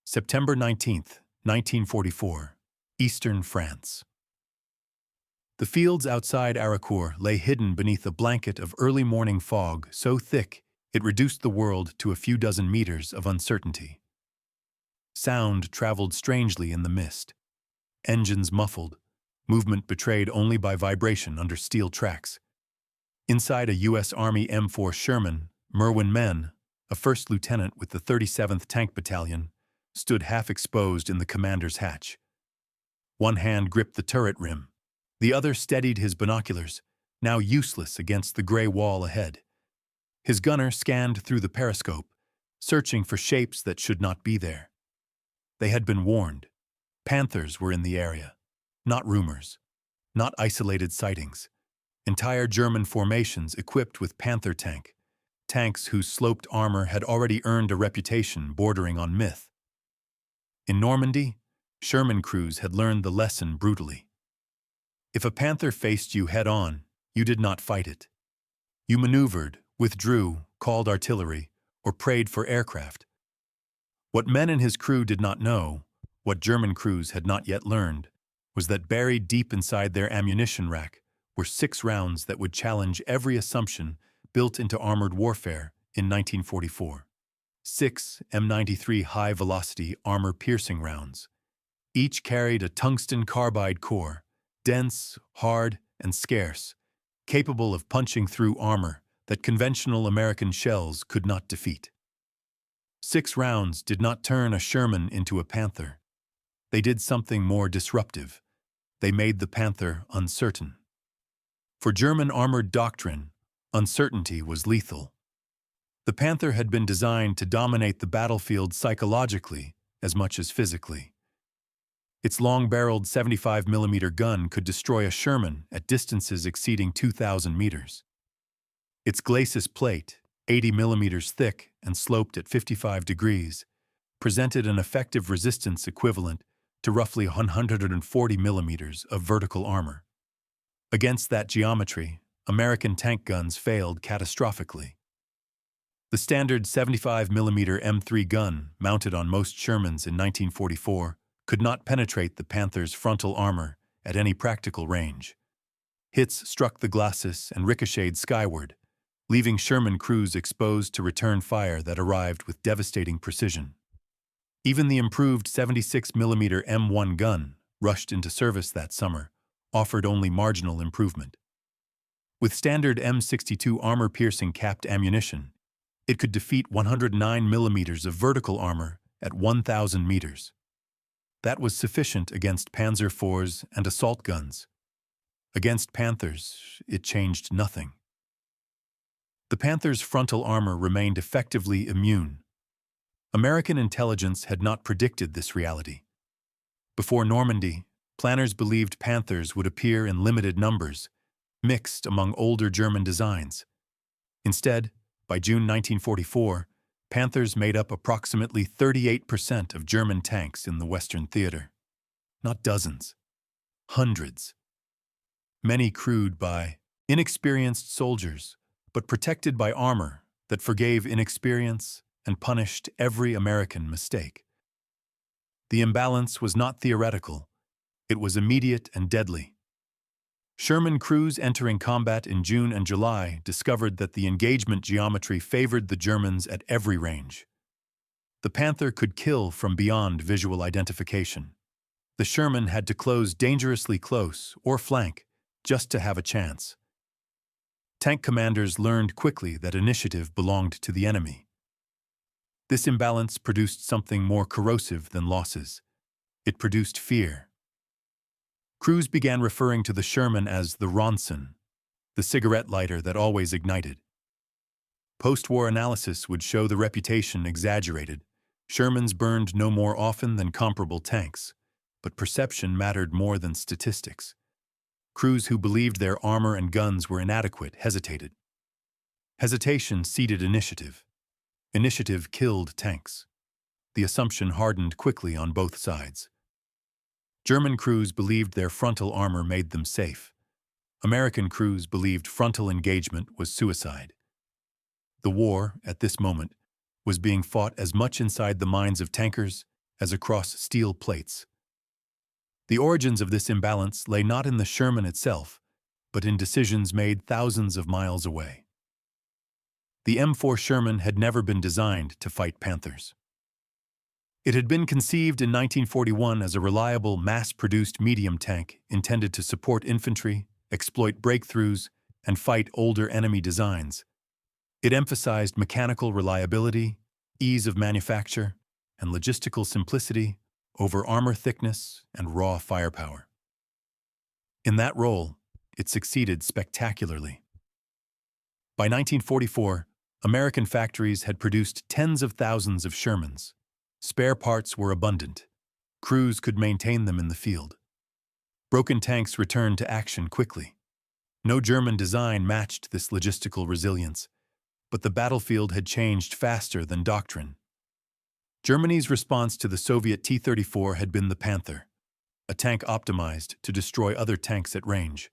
September 19, 1944, Eastern France. The fields outside Arracourt lay hidden beneath a blanket of early morning fog so thick it reduced the world to a few dozen meters of uncertainty. Sound traveled strangely in the mist. Engines muffled, movement betrayed only by vibration under steel tracks. Inside a U.S. Army M4 Sherman, Merwin Men, a first lieutenant with the 37th Tank Battalion, stood half-exposed in the commander's hatch. One hand gripped the turret rim. The other steadied his binoculars, now useless against the gray wall ahead. His gunner scanned through the periscope, searching for shapes that should not be there. They had been warned. Panthers were in the area. Not rumors. Not isolated sightings. Entire German formations equipped with Panther tanks whose sloped armor had already earned a reputation bordering on myth. In Normandy, Sherman crews had learned the lesson brutally. If a Panther faced you head-on, you did not fight it. You maneuvered, withdrew, called artillery, or prayed for aircraft. What Men and his crew did not know, what German crews had not yet learned, was that buried deep inside their ammunition rack were 6 rounds that would challenge every assumption built into armored warfare in 1944. 6 M93 high-velocity armor-piercing rounds. Each carried a tungsten-carbide core, dense, hard, and scarce, capable of punching through armor that conventional American shells could not defeat. 6 rounds did not turn a Sherman into a Panther. They did something more disruptive. They made the Panther uncertain. For German armored doctrine, uncertainty was lethal. The Panther had been designed to dominate the battlefield psychologically as much as physically. Its long-barreled 75mm gun could destroy a Sherman at distances exceeding 2,000 meters. Its glacis plate, 80mm thick and sloped at 55 degrees, presented an effective resistance equivalent to roughly 140mm of vertical armor. Against that geometry, American tank guns failed catastrophically. The standard 75mm M3 gun, mounted on most Shermans in 1944, could not penetrate the Panther's frontal armor at any practical range. Hits struck the glacis and ricocheted skyward, leaving Sherman crews exposed to return fire that arrived with devastating precision. Even the improved 76mm M1 gun, rushed into service that summer, offered only marginal improvement. With standard M62 armor-piercing capped ammunition, it could defeat 109mm of vertical armor at 1,000 meters. That was sufficient against Panzer IVs and assault guns. Against Panthers, it changed nothing. The Panther's frontal armor remained effectively immune. American intelligence had not predicted this reality. Before Normandy, planners believed Panthers would appear in limited numbers, mixed among older German designs. Instead, by June 1944, Panthers made up approximately 38% of German tanks in the Western theater. Not dozens, hundreds. Many crewed by inexperienced soldiers, but protected by armor that forgave inexperience and punished every American mistake. The imbalance was not theoretical. It was immediate and deadly. Sherman crews entering combat in June and July discovered that the engagement geometry favored the Germans at every range. The Panther could kill from beyond visual identification. The Sherman had to close dangerously close or flank just to have a chance. Tank commanders learned quickly that initiative belonged to the enemy. This imbalance produced something more corrosive than losses. It produced fear. Crews began referring to the Sherman as the Ronson, the cigarette lighter that always ignited. Post-war analysis would show the reputation exaggerated. Shermans burned no more often than comparable tanks, but perception mattered more than statistics. Crews who believed their armor and guns were inadequate hesitated. Hesitation seeded initiative. Initiative killed tanks. The assumption hardened quickly on both sides. German crews believed their frontal armor made them safe. American crews believed frontal engagement was suicide. The war, at this moment, was being fought as much inside the minds of tankers as across steel plates. The origins of this imbalance lay not in the Sherman itself, but in decisions made thousands of miles away. The M4 Sherman had never been designed to fight Panthers. It had been conceived in 1941 as a reliable, mass-produced medium tank intended to support infantry, exploit breakthroughs, and fight older enemy designs. It emphasized mechanical reliability, ease of manufacture, and logistical simplicity over armor thickness and raw firepower. In that role, it succeeded spectacularly. By 1944, American factories had produced tens of thousands of Shermans. Spare parts were abundant. Crews could maintain them in the field. Broken tanks returned to action quickly. No German design matched this logistical resilience, but the battlefield had changed faster than doctrine. Germany's response to the Soviet T-34 had been the Panther, a tank optimized to destroy other tanks at range.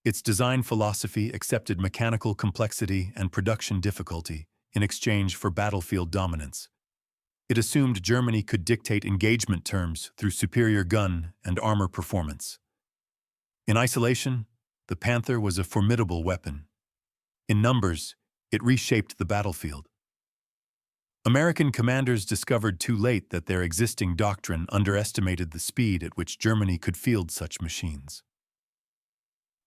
Its design philosophy accepted mechanical complexity and production difficulty in exchange for battlefield dominance. It assumed Germany could dictate engagement terms through superior gun and armor performance. In isolation, the Panther was a formidable weapon. In numbers, it reshaped the battlefield. American commanders discovered too late that their existing doctrine underestimated the speed at which Germany could field such machines.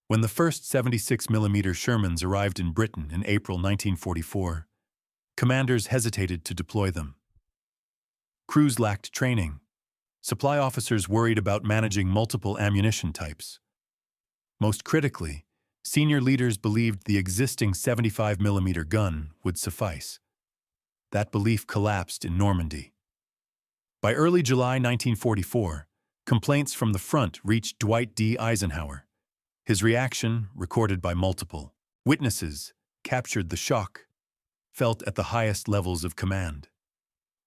When the first 76mm Shermans arrived in Britain in April 1944, commanders hesitated to deploy them. Crews lacked training. Supply officers worried about managing multiple ammunition types. Most critically, senior leaders believed the existing 75mm gun would suffice. That belief collapsed in Normandy. By early July 1944, complaints from the front reached Dwight D. Eisenhower. His reaction, recorded by multiple witnesses, captured the shock felt at the highest levels of command.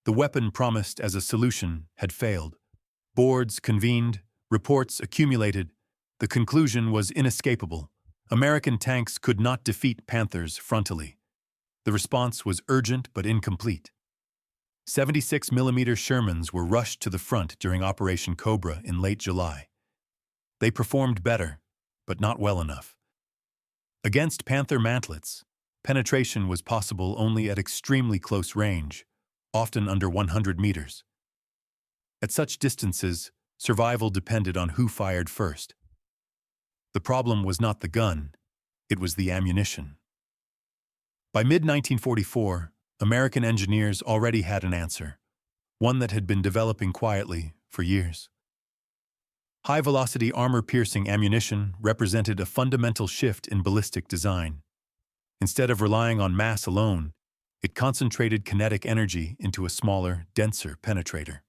The weapon promised as a solution had failed. Boards convened, reports accumulated. The conclusion was inescapable. American tanks could not defeat Panthers frontally. The response was urgent but incomplete. 76mm Shermans were rushed to the front during Operation Cobra in late July. They performed better, but not well enough. Against Panther mantlets, penetration was possible only at extremely close range, often under 100 meters. At such distances, survival depended on who fired first. The problem was not the gun, it was the ammunition. By mid-1944, American engineers already had an answer, one that had been developing quietly for years. High-velocity armor-piercing ammunition represented a fundamental shift in ballistic design. Instead of relying on mass alone, it concentrated kinetic energy into a smaller, denser penetrator.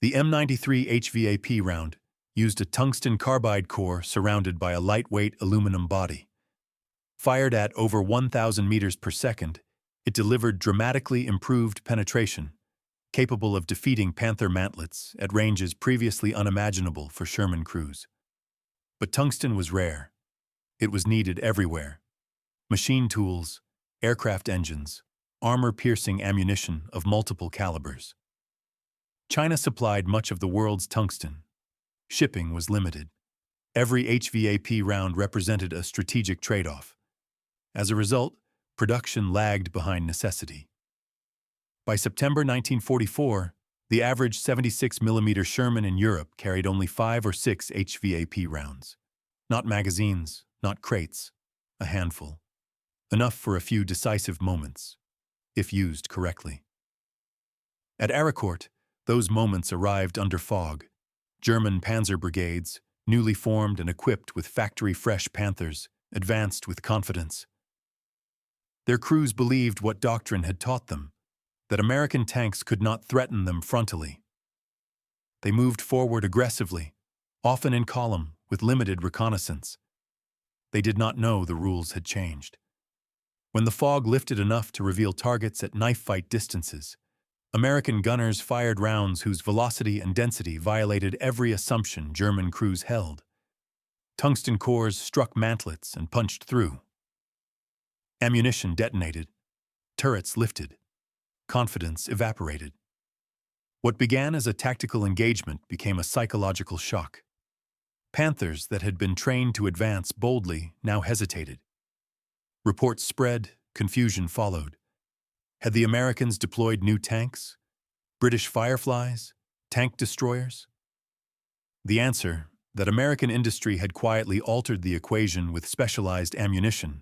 The M93 HVAP round used a tungsten carbide core surrounded by a lightweight aluminum body. Fired at over 1,000 meters per second, it delivered dramatically improved penetration, capable of defeating Panther mantlets at ranges previously unimaginable for Sherman crews. But tungsten was rare. It was needed everywhere. Machine tools, aircraft engines, armor-piercing ammunition of multiple calibers. China supplied much of the world's tungsten. Shipping was limited. Every HVAP round represented a strategic trade-off. As a result, production lagged behind necessity. By September 1944, the average 76mm Sherman in Europe carried only 5 or 6 HVAP rounds. Not magazines, not crates, a handful. Enough for a few decisive moments, if used correctly. At Arracourt, those moments arrived under fog. German Panzer brigades, newly formed and equipped with factory-fresh Panthers, advanced with confidence. Their crews believed what doctrine had taught them, that American tanks could not threaten them frontally. They moved forward aggressively, often in column, with limited reconnaissance. They did not know the rules had changed. When the fog lifted enough to reveal targets at knife-fight distances, American gunners fired rounds whose velocity and density violated every assumption German crews held. Tungsten cores struck mantlets and punched through. Ammunition detonated. Turrets lifted. Confidence evaporated. What began as a tactical engagement became a psychological shock. Panthers that had been trained to advance boldly now hesitated. Reports spread, confusion followed. Had the Americans deployed new tanks? British Fireflies? Tank destroyers? The answer, that American industry had quietly altered the equation with specialized ammunition,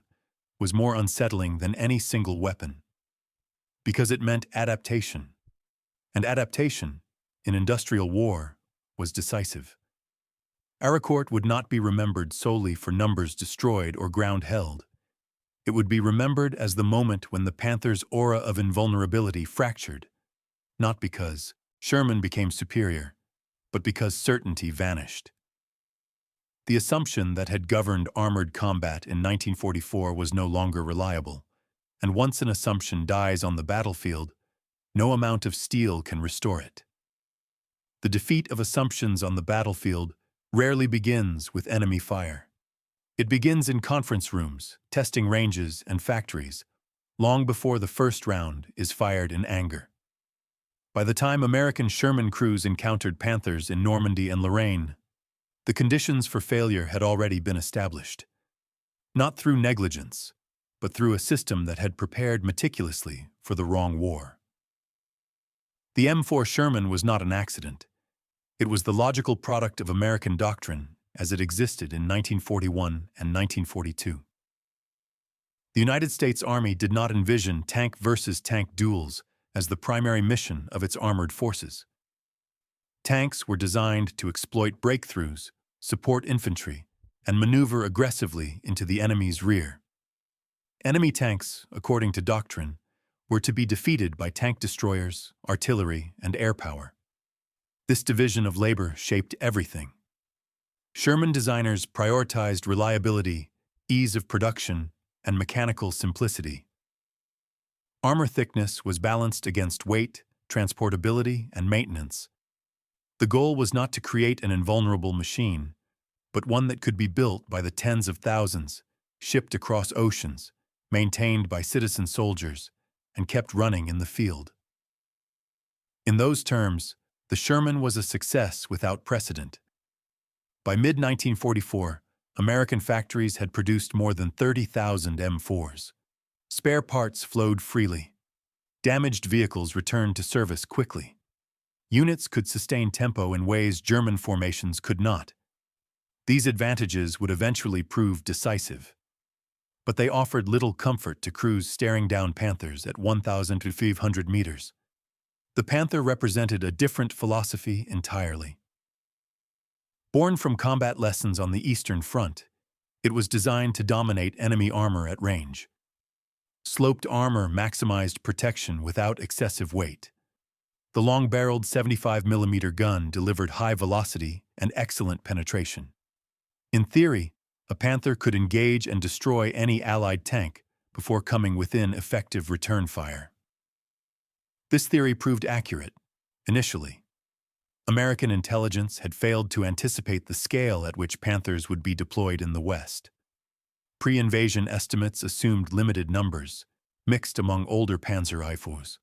was more unsettling than any single weapon. Because it meant adaptation. And adaptation, in industrial war, was decisive. Arracourt would not be remembered solely for numbers destroyed or ground held. It would be remembered as the moment when the Panther's aura of invulnerability fractured, not because Sherman became superior, but because certainty vanished. The assumption that had governed armored combat in 1944 was no longer reliable, and once an assumption dies on the battlefield, no amount of steel can restore it. The defeat of assumptions on the battlefield rarely begins with enemy fire. It begins in conference rooms, testing ranges, and factories, long before the first round is fired in anger. By the time American Sherman crews encountered Panthers in Normandy and Lorraine, the conditions for failure had already been established. Not through negligence, but through a system that had prepared meticulously for the wrong war. The M4 Sherman was not an accident. It was the logical product of American doctrine as it existed in 1941 and 1942. The United States Army did not envision tank versus tank duels as the primary mission of its armored forces. Tanks were designed to exploit breakthroughs, support infantry, and maneuver aggressively into the enemy's rear. Enemy tanks, according to doctrine, were to be defeated by tank destroyers, artillery, and air power. This division of labor shaped everything. Sherman designers prioritized reliability, ease of production, and mechanical simplicity. Armor thickness was balanced against weight, transportability, and maintenance. The goal was not to create an invulnerable machine, but one that could be built by the tens of thousands, shipped across oceans, maintained by citizen soldiers, and kept running in the field. In those terms, the Sherman was a success without precedent. By mid-1944, American factories had produced more than 30,000 M4s. Spare parts flowed freely. Damaged vehicles returned to service quickly. Units could sustain tempo in ways German formations could not. These advantages would eventually prove decisive. But they offered little comfort to crews staring down Panthers at 1,500 meters. The Panther represented a different philosophy entirely. Born from combat lessons on the Eastern Front, it was designed to dominate enemy armor at range. Sloped armor maximized protection without excessive weight. The long-barreled 75mm gun delivered high velocity and excellent penetration. In theory, a Panther could engage and destroy any Allied tank before coming within effective return fire. This theory proved accurate, initially. American intelligence had failed to anticipate the scale at which Panthers would be deployed in the West. Pre-invasion estimates assumed limited numbers, mixed among older Panzer rifles.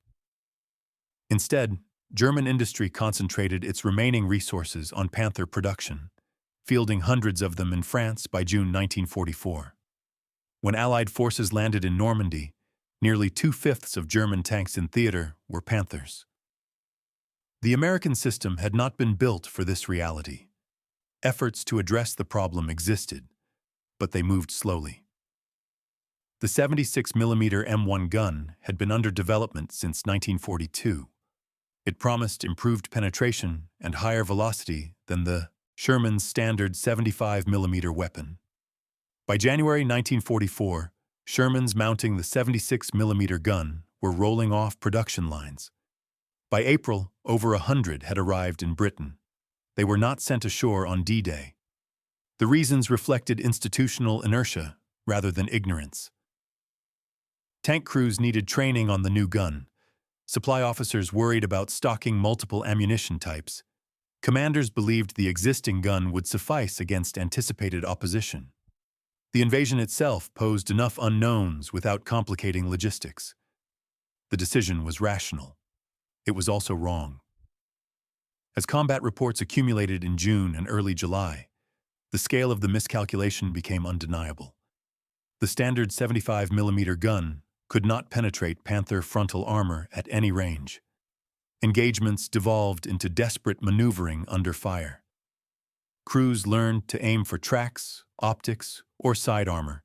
Instead, German industry concentrated its remaining resources on Panther production, fielding hundreds of them in France by June 1944. When Allied forces landed in Normandy, nearly 2/5 of German tanks in theater were Panthers. The American system had not been built for this reality. Efforts to address the problem existed, but they moved slowly. The 76mm M1 gun had been under development since 1942. It promised improved penetration and higher velocity than the Sherman's standard 75mm weapon. By January 1944, Shermans mounting the 76mm gun were rolling off production lines. By April, over 100 had arrived in Britain. They were not sent ashore on D-Day. The reasons reflected institutional inertia rather than ignorance. Tank crews needed training on the new gun. Supply officers worried about stocking multiple ammunition types. Commanders believed the existing gun would suffice against anticipated opposition. The invasion itself posed enough unknowns without complicating logistics. The decision was rational. It was also wrong. As combat reports accumulated in June and early July, the scale of the miscalculation became undeniable. The standard 75mm gun could not penetrate Panther frontal armor at any range. Engagements devolved into desperate maneuvering under fire. Crews learned to aim for tracks, optics, or side armor,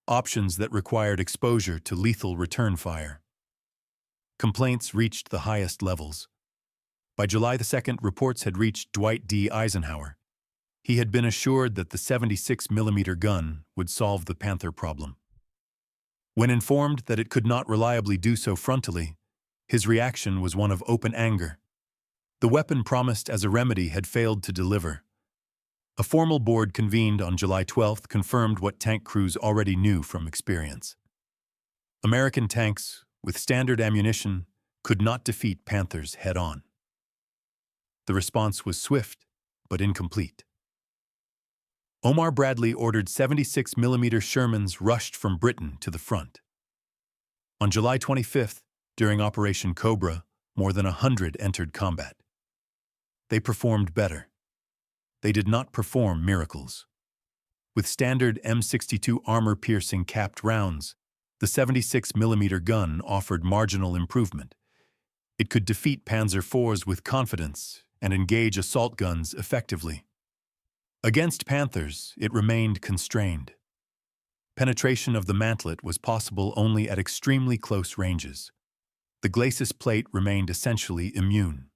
options that required exposure to lethal return fire. Complaints reached the highest levels. By July 2nd, reports had reached Dwight D. Eisenhower. He had been assured that the 76mm gun would solve the Panther problem. When informed that it could not reliably do so frontally, his reaction was one of open anger. The weapon promised as a remedy had failed to deliver. A formal board convened on July 12th confirmed what tank crews already knew from experience. American tanks, with standard ammunition, could not defeat Panthers head-on. The response was swift, but incomplete. Omar Bradley ordered 76mm Shermans rushed from Britain to the front. On July 25th, during Operation Cobra, more than 100 entered combat. They performed better. They did not perform miracles. With standard M62 armor-piercing capped rounds, the 76mm gun offered marginal improvement. It could defeat Panzer IVs with confidence and engage assault guns effectively. Against Panthers, it remained constrained. Penetration of the mantlet was possible only at extremely close ranges. The glacis plate remained essentially immune.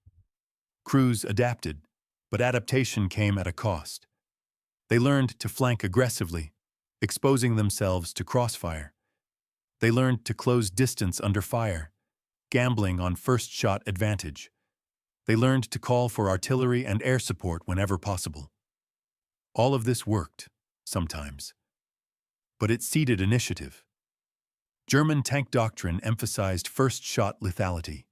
Crews adapted, but adaptation came at a cost. They learned to flank aggressively, exposing themselves to crossfire. They learned to close distance under fire, gambling on first-shot advantage. They learned to call for artillery and air support whenever possible. All of this worked, sometimes. But it ceded initiative. German tank doctrine emphasized first-shot lethality.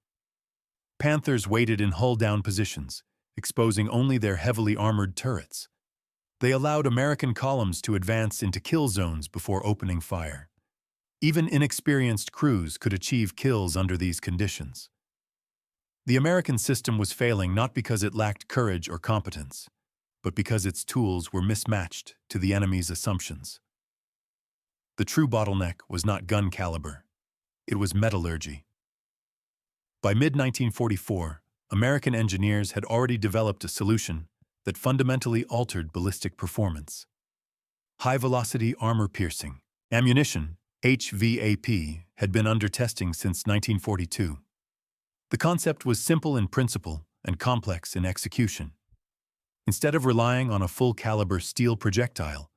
Panthers waited in hull-down positions, exposing only their heavily armored turrets. They allowed American columns to advance into kill zones before opening fire. Even inexperienced crews could achieve kills under these conditions. The American system was failing not because it lacked courage or competence, but because its tools were mismatched to the enemy's assumptions. The true bottleneck was not gun caliber. It was metallurgy. By mid-1944, American engineers had already developed a solution that fundamentally altered ballistic performance. High-velocity armor-piercing ammunition, HVAP, had been under testing since 1942. The concept was simple in principle and complex in execution. Instead of relying on a full-caliber steel projectile,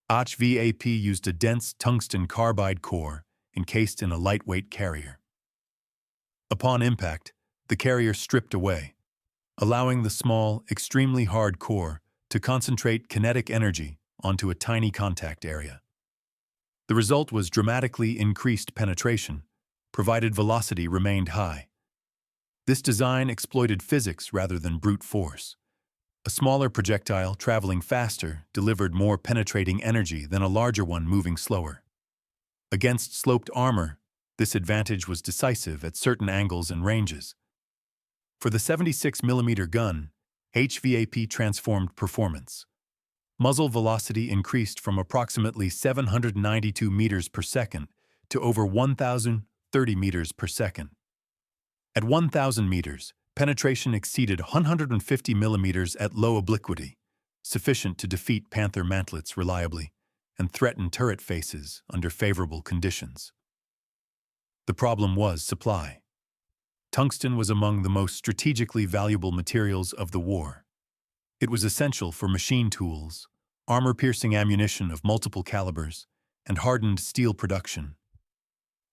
HVAP used a dense tungsten carbide core encased in a lightweight carrier. Upon impact, the carrier stripped away, allowing the small, extremely hard core to concentrate kinetic energy onto a tiny contact area. The result was dramatically increased penetration, provided velocity remained high. This design exploited physics rather than brute force. A smaller projectile traveling faster delivered more penetrating energy than a larger one moving slower. Against sloped armor, this advantage was decisive at certain angles and ranges. For the 76mm gun, HVAP transformed performance. Muzzle velocity increased from approximately 792 meters per second to over 1,030 meters per second. At 1,000 meters, penetration exceeded 150 millimeters at low obliquity, sufficient to defeat Panther mantlets reliably and threaten turret faces under favorable conditions. The problem was supply. Tungsten was among the most strategically valuable materials of the war. It was essential for machine tools, armor-piercing ammunition of multiple calibers, and hardened steel production.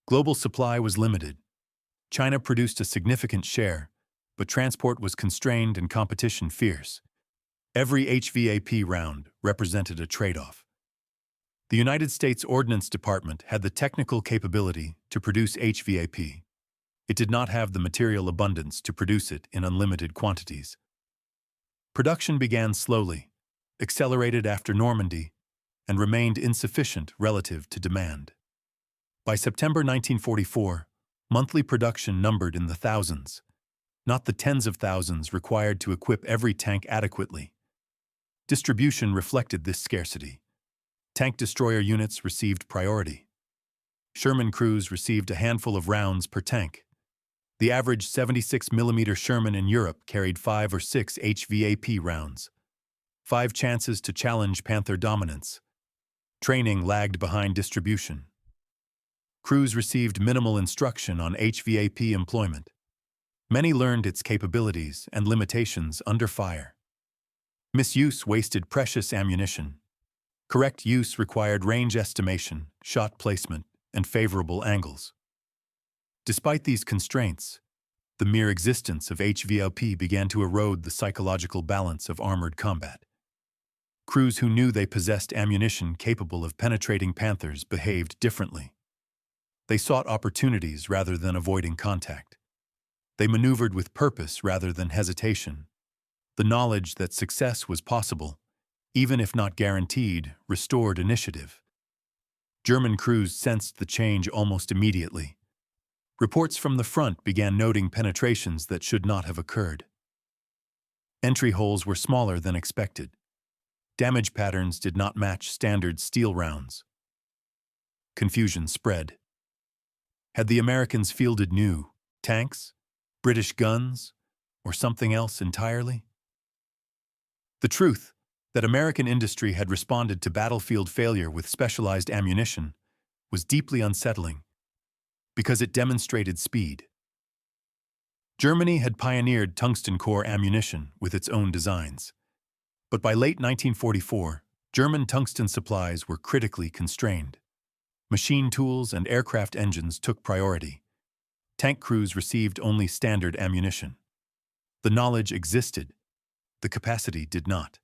Global supply was limited. China produced a significant share, but transport was constrained and competition fierce. Every HVAP round represented a trade-off. The United States Ordnance Department had the technical capability to produce HVAP. It did not have the material abundance to produce it in unlimited quantities. Production began slowly, accelerated after Normandy, and remained insufficient relative to demand. By September 1944, monthly production numbered in the thousands. not the tens of thousands required to equip every tank adequately. Distribution reflected this scarcity. Tank destroyer units received priority. Sherman crews received a handful of rounds per tank. The average 76mm Sherman in Europe carried 5 or 6 HVAP rounds. 5 chances to challenge Panther dominance. Training lagged behind distribution. Crews received minimal instruction on HVAP employment. Many learned its capabilities and limitations under fire. Misuse wasted precious ammunition. Correct use required range estimation, shot placement, and favorable angles. Despite these constraints, the mere existence of HVAP began to erode the psychological balance of armored combat. Crews who knew they possessed ammunition capable of penetrating Panthers behaved differently. They sought opportunities rather than avoiding contact. They maneuvered with purpose rather than hesitation. The knowledge that success was possible, even if not guaranteed, restored initiative. German crews sensed the change almost immediately. Reports from the front began noting penetrations that should not have occurred. Entry holes were smaller than expected. Damage patterns did not match standard steel rounds. Confusion spread. Had the Americans fielded new tanks, British guns, or something else entirely? The truth that American industry had responded to battlefield failure with specialized ammunition was deeply unsettling because it demonstrated speed. Germany had pioneered tungsten-cored ammunition with its own designs. But by late 1944, German tungsten supplies were critically constrained. Machine tools and aircraft engines took priority. Tank crews received only standard ammunition. The knowledge existed. The capacity did not.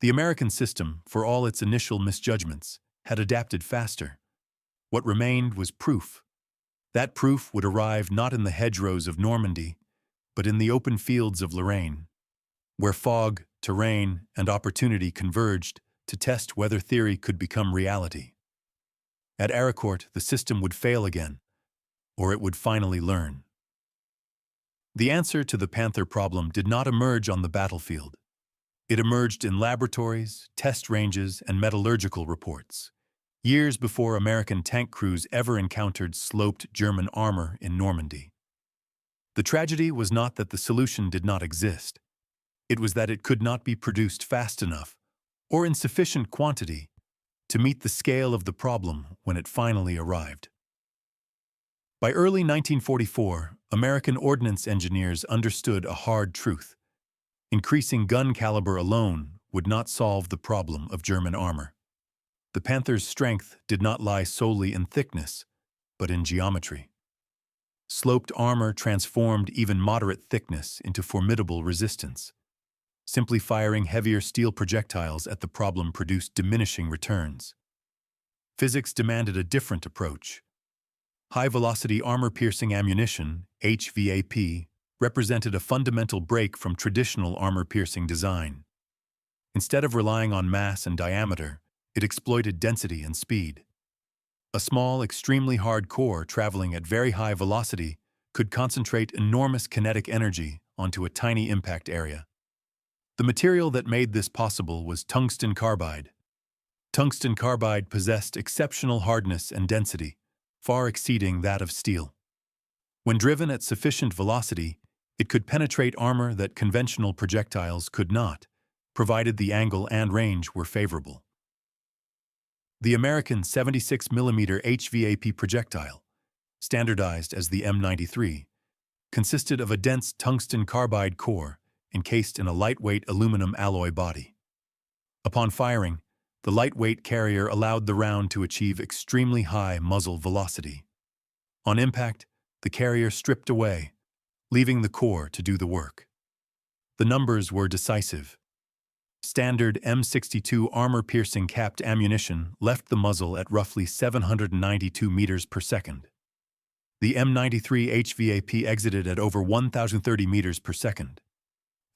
The American system, for all its initial misjudgments, had adapted faster. What remained was proof. That proof would arrive not in the hedgerows of Normandy, but in the open fields of Lorraine, where fog, terrain, and opportunity converged to test whether theory could become reality. At Arracourt, the system would fail again, or it would finally learn. The answer to the Panther problem did not emerge on the battlefield. It emerged in laboratories, test ranges, and metallurgical reports, years before American tank crews ever encountered sloped German armor in Normandy. The tragedy was not that the solution did not exist. It was that it could not be produced fast enough, or in sufficient quantity, to meet the scale of the problem when it finally arrived. By early 1944, American ordnance engineers understood a hard truth. Increasing gun caliber alone would not solve the problem of German armor. The Panther's strength did not lie solely in thickness, but in geometry. Sloped armor transformed even moderate thickness into formidable resistance. Simply firing heavier steel projectiles at the problem produced diminishing returns. Physics demanded a different approach. High-velocity armor-piercing ammunition, HVAP, represented a fundamental break from traditional armor-piercing design. Instead of relying on mass and diameter, it exploited density and speed. A small, extremely hard core traveling at very high velocity could concentrate enormous kinetic energy onto a tiny impact area. The material that made this possible was tungsten carbide. Tungsten carbide possessed exceptional hardness and density, far exceeding that of steel. When driven at sufficient velocity, it could penetrate armor that conventional projectiles could not, provided the angle and range were favorable. The American 76mm HVAP projectile, standardized as the M93, consisted of a dense tungsten carbide core encased in a lightweight aluminum alloy body. Upon firing, the lightweight carrier allowed the round to achieve extremely high muzzle velocity. On impact, the carrier stripped away, leaving the core to do the work. The numbers were decisive. Standard M62 armor-piercing capped ammunition left the muzzle at roughly 792 meters per second. The M93 HVAP exited at over 1,030 meters per second,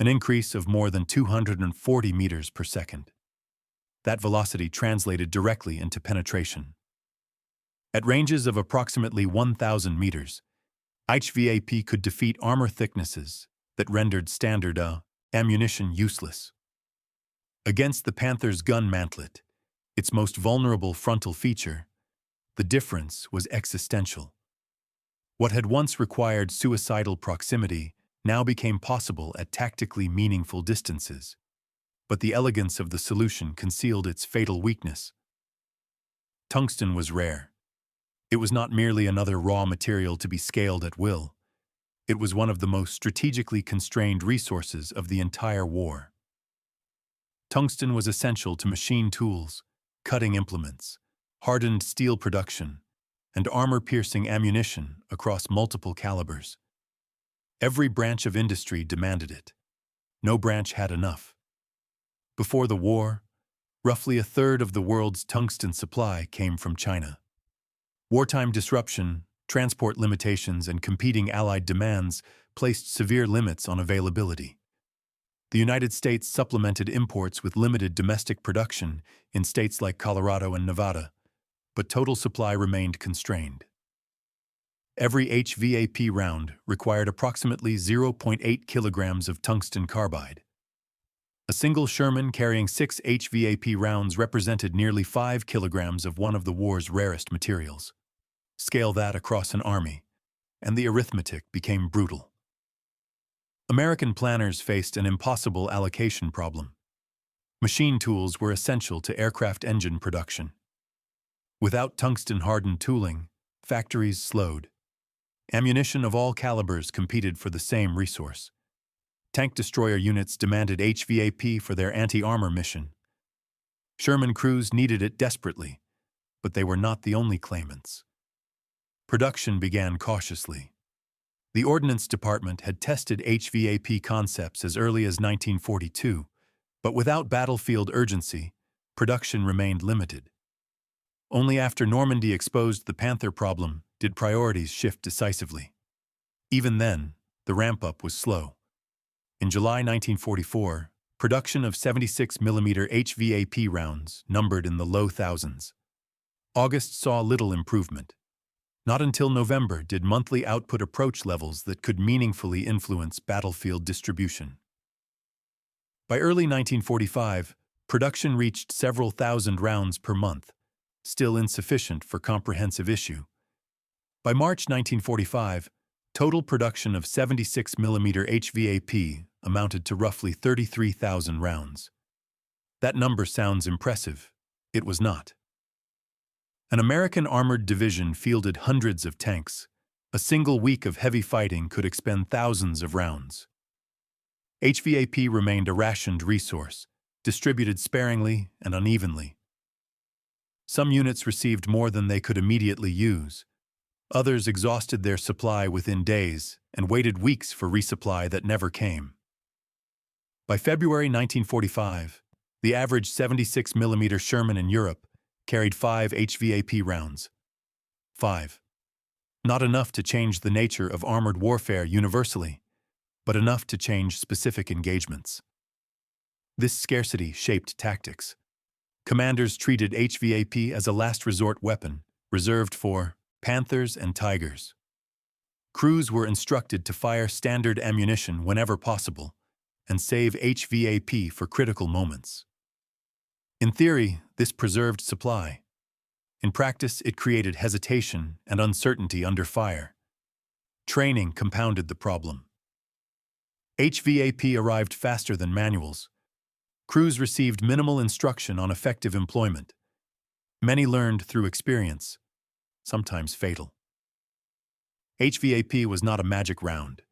an increase of more than 240 meters per second. That velocity translated directly into penetration. At ranges of approximately 1,000 meters, HVAP could defeat armor thicknesses that rendered standard ammunition useless. Against the Panther's gun mantlet, its most vulnerable frontal feature, the difference was existential. What had once required suicidal proximity now became possible at tactically meaningful distances. But the elegance of the solution concealed its fatal weakness. Tungsten was rare. It was not merely another raw material to be scaled at will. It was one of the most strategically constrained resources of the entire war. Tungsten was essential to machine tools, cutting implements, hardened steel production, and armor-piercing ammunition across multiple calibers. Every branch of industry demanded it. No branch had enough. Before the war, roughly a third of the world's tungsten supply came from China. Wartime disruption, transport limitations, and competing Allied demands placed severe limits on availability. The United States supplemented imports with limited domestic production in states like Colorado and Nevada, but total supply remained constrained. Every HVAP round required approximately 0.8 kilograms of tungsten carbide. A single Sherman carrying 6 HVAP rounds represented nearly 5 kilograms of one of the war's rarest materials. Scale that across an army, and the arithmetic became brutal. American planners faced an impossible allocation problem. Machine tools were essential to aircraft engine production. Without tungsten-hardened tooling, factories slowed. Ammunition of all calibers competed for the same resource. Tank destroyer units demanded HVAP for their anti-armor mission. Sherman crews needed it desperately, but they were not the only claimants. Production began cautiously. The Ordnance Department had tested HVAP concepts as early as 1942, but without battlefield urgency, production remained limited. Only after Normandy exposed the Panther problem did priorities shift decisively. Even then, the ramp-up was slow. In July 1944, production of 76mm HVAP rounds numbered in the low thousands. August saw little improvement. Not until November did monthly output approach levels that could meaningfully influence battlefield distribution. By early 1945, production reached several thousand rounds per month, still insufficient for comprehensive issue. By March 1945, total production of 76mm HVAP amounted to roughly 33,000 rounds. That number sounds impressive. It was not. An American armored division fielded hundreds of tanks. A single week of heavy fighting could expend thousands of rounds. HVAP remained a rationed resource, distributed sparingly and unevenly. Some units received more than they could immediately use. Others exhausted their supply within days and waited weeks for resupply that never came. By February 1945, the average 76mm Sherman in Europe carried 5 HVAP rounds. 5. Not enough to change the nature of armored warfare universally, but enough to change specific engagements. This scarcity shaped tactics. Commanders treated HVAP as a last resort weapon, reserved for Panthers and Tigers. Crews were instructed to fire standard ammunition whenever possible and save HVAP for critical moments. In theory, this preserved supply. In practice, it created hesitation and uncertainty under fire. Training compounded the problem. HVAP arrived faster than manuals. Crews received minimal instruction on effective employment. Many learned through experience, sometimes fatal. HVAP was not a magic round.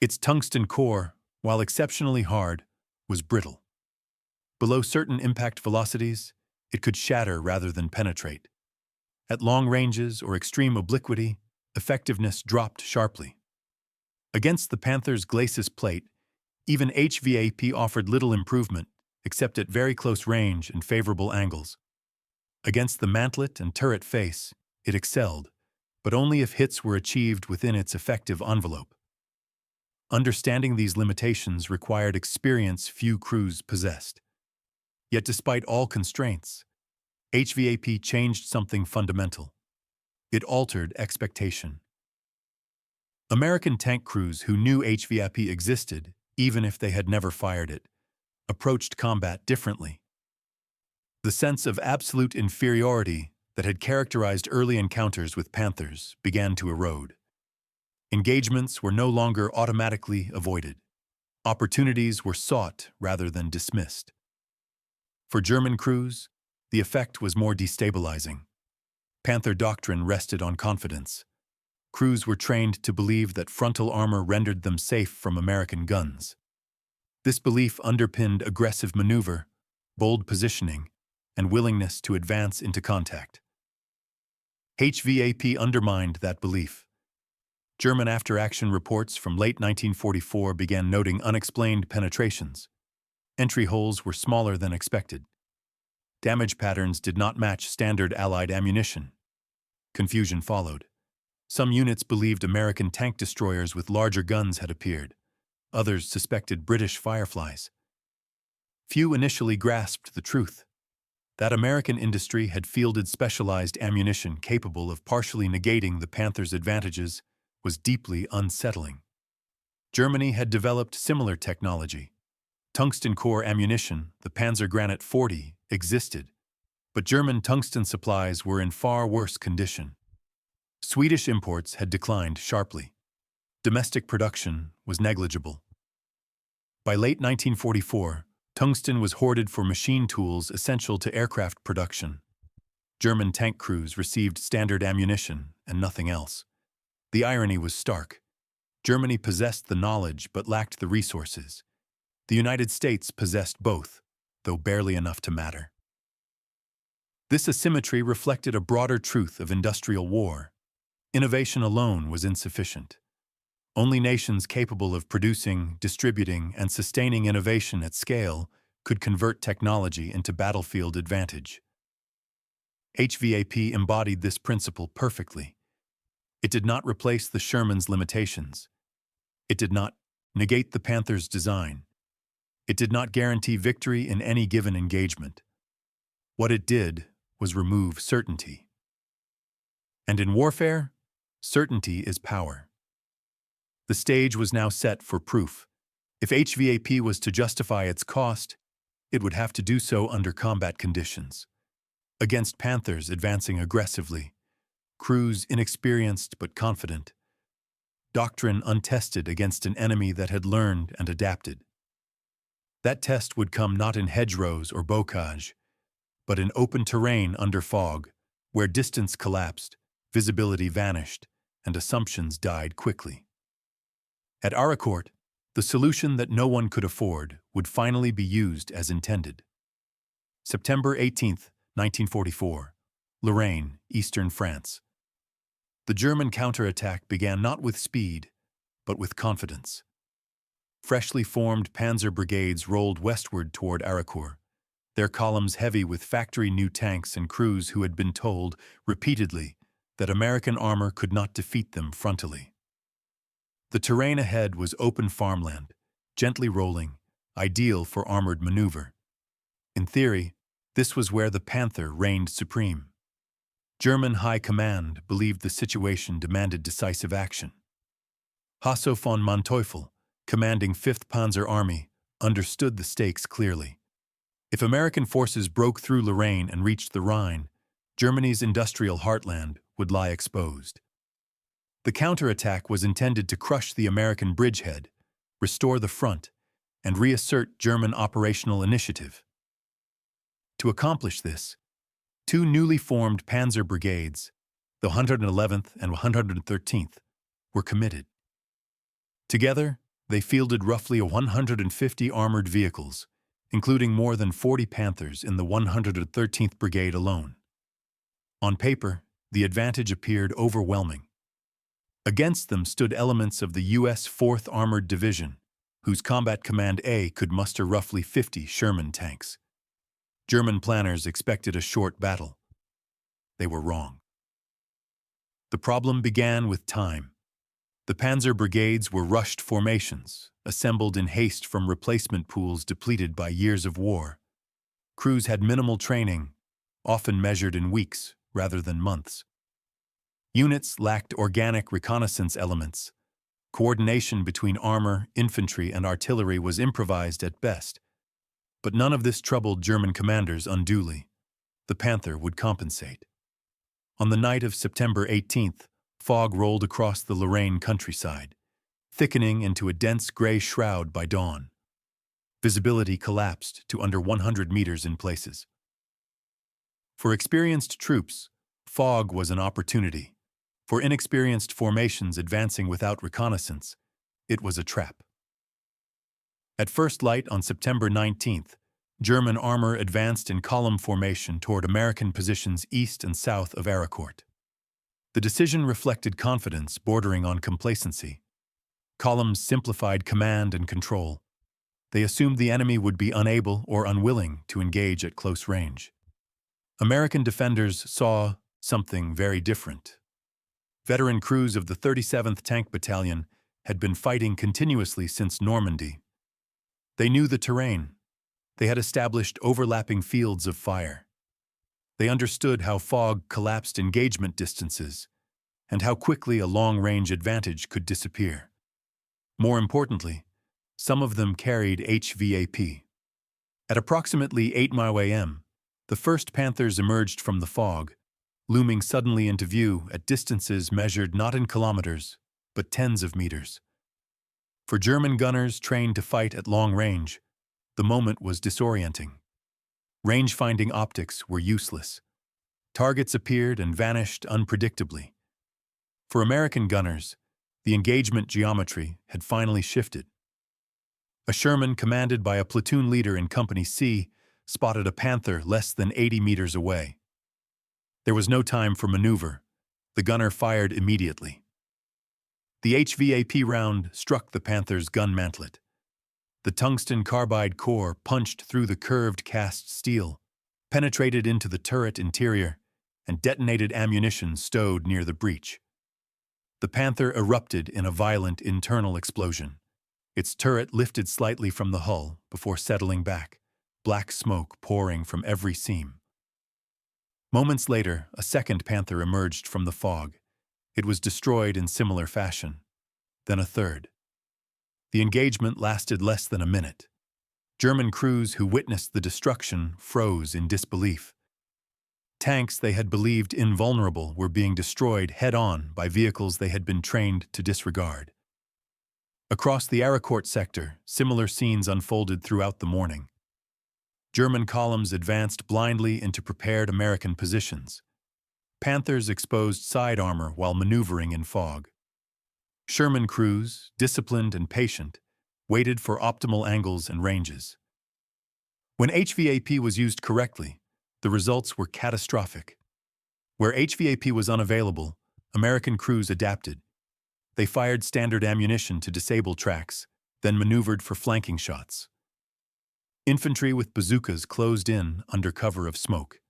Its tungsten core, while exceptionally hard, was brittle. Below certain impact velocities, it could shatter rather than penetrate. At long ranges or extreme obliquity, effectiveness dropped sharply. Against the Panther's glacis plate, even HVAP offered little improvement except at very close range and favorable angles. Against the mantlet and turret face, it excelled, but only if hits were achieved within its effective envelope. Understanding these limitations required experience few crews possessed. Yet despite all constraints, HVAP changed something fundamental. It altered expectation. American tank crews who knew HVAP existed, even if they had never fired it, approached combat differently. The sense of absolute inferiority that had characterized early encounters with Panthers began to erode. Engagements were no longer automatically avoided. Opportunities were sought rather than dismissed. For German crews, the effect was more destabilizing. Panther doctrine rested on confidence. Crews were trained to believe that frontal armor rendered them safe from American guns. This belief underpinned aggressive maneuver, bold positioning, and willingness to advance into contact. HVAP undermined that belief. German after-action reports from late 1944 began noting unexplained penetrations. Entry holes were smaller than expected. Damage patterns did not match standard Allied ammunition. Confusion followed. Some units believed American tank destroyers with larger guns had appeared. Others suspected British Fireflies. Few initially grasped the truth. That American industry had fielded specialized ammunition capable of partially negating the Panther's advantages was deeply unsettling. Germany had developed similar technology. Tungsten-cored ammunition, the Panzer Granate 40, existed, but German tungsten supplies were in far worse condition. Swedish imports had declined sharply. Domestic production was negligible. By late 1944, tungsten was hoarded for machine tools essential to aircraft production. German tank crews received standard ammunition and nothing else. The irony was stark. Germany possessed the knowledge but lacked the resources. The United States possessed both, though barely enough to matter. This asymmetry reflected a broader truth of industrial war. Innovation alone was insufficient. Only nations capable of producing, distributing, and sustaining innovation at scale could convert technology into battlefield advantage. HVAP embodied this principle perfectly. It did not replace the Sherman's limitations. It did not negate the Panther's design. It did not guarantee victory in any given engagement. What it did was remove certainty. And in warfare, certainty is power. The stage was now set for proof. If HVAP was to justify its cost, it would have to do so under combat conditions. Against Panthers advancing aggressively, crews inexperienced but confident, doctrine untested against an enemy that had learned and adapted. That test would come not in hedgerows or bocage, but in open terrain under fog, where distance collapsed, visibility vanished, and assumptions died quickly. At Arracourt, the solution that no one could afford would finally be used as intended. September 18, 1944, Lorraine, eastern France. The German counterattack began not with speed, but with confidence. Freshly formed Panzer brigades rolled westward toward Arracourt, their columns heavy with factory-new tanks and crews who had been told, repeatedly, that American armor could not defeat them frontally. The terrain ahead was open farmland, gently rolling, ideal for armored maneuver. In theory, this was where the Panther reigned supreme. German high command believed the situation demanded decisive action. Hasso von Manteuffel, commanding 5th Panzer Army, understood the stakes clearly. If American forces broke through Lorraine and reached the Rhine, Germany's industrial heartland would lie exposed. The counterattack was intended to crush the American bridgehead, restore the front, and reassert German operational initiative. To accomplish this, two newly formed Panzer brigades, the 111th and 113th, were committed. Together, they fielded roughly 150 armored vehicles, including more than 40 Panthers in the 113th Brigade alone. On paper, the advantage appeared overwhelming. Against them stood elements of the U.S. 4th Armored Division, whose Combat Command A could muster roughly 50 Sherman tanks. German planners expected a short battle. They were wrong. The problem began with time. The Panzer brigades were rushed formations, assembled in haste from replacement pools depleted by years of war. Crews had minimal training, often measured in weeks rather than months. Units lacked organic reconnaissance elements, Coordination between armor, infantry, and artillery was improvised at best. But none of this troubled German commanders unduly. The Panther would compensate. On the night of September 18th, fog rolled across the Lorraine countryside, thickening into a dense gray shroud by dawn. Visibility collapsed to under 100 meters in places. For experienced troops, fog was an opportunity. For inexperienced formations advancing without reconnaissance, it was a trap. At first light on September 19th, German armor advanced in column formation toward American positions east and south of Arracourt. The decision reflected confidence bordering on complacency. Columns simplified command and control. They assumed the enemy would be unable or unwilling to engage at close range. American defenders saw something very different. Veteran crews of the 37th Tank Battalion had been fighting continuously since Normandy. They knew the terrain. They had established overlapping fields of fire. They understood how fog collapsed engagement distances and how quickly a long-range advantage could disappear. More importantly, some of them carried HVAP. At approximately 8 m, the first Panthers emerged from the fog, looming suddenly into view at distances measured not in kilometers, but tens of meters. For German gunners trained to fight at long range, the moment was disorienting. Range-finding optics were useless. Targets appeared and vanished unpredictably. For American gunners, the engagement geometry had finally shifted. A Sherman commanded by a platoon leader in Company C spotted a Panther less than 80 meters away. There was no time for maneuver. The gunner fired immediately. The HVAP round struck the Panther's gun mantlet. The tungsten carbide core punched through the curved cast steel, penetrated into the turret interior, and detonated ammunition stowed near the breech. The Panther erupted in a violent internal explosion. Its turret lifted slightly from the hull before settling back, black smoke pouring from every seam. Moments later, a second Panther emerged from the fog. It was destroyed in similar fashion. Then a third. The engagement lasted less than a minute. German crews who witnessed the destruction froze in disbelief. Tanks they had believed invulnerable were being destroyed head-on by vehicles they had been trained to disregard. Across the Arracourt sector, similar scenes unfolded throughout the morning. German columns advanced blindly into prepared American positions. Panthers exposed side armor while maneuvering in fog. Sherman crews, disciplined and patient, waited for optimal angles and ranges. When HVAP was used correctly, the results were catastrophic. Where HVAP was unavailable, American crews adapted. They fired standard ammunition to disable tracks, then maneuvered for flanking shots. Infantry with bazookas closed in under cover of smoke.